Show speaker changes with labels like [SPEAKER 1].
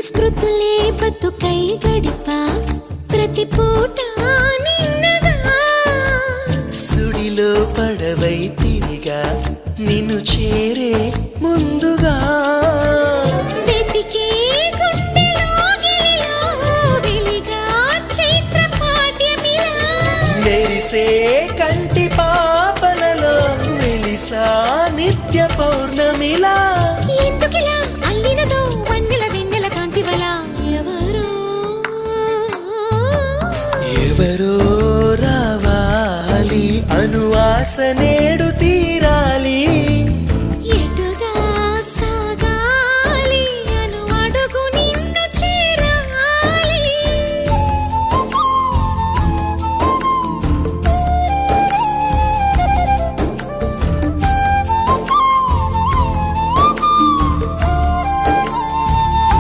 [SPEAKER 1] స్మృతులే బతుకై గడిపా ప్రతి పూట నిన్నగా
[SPEAKER 2] సుడిలో పడవై తిరిగా నిన్ను చేరే ముందుగా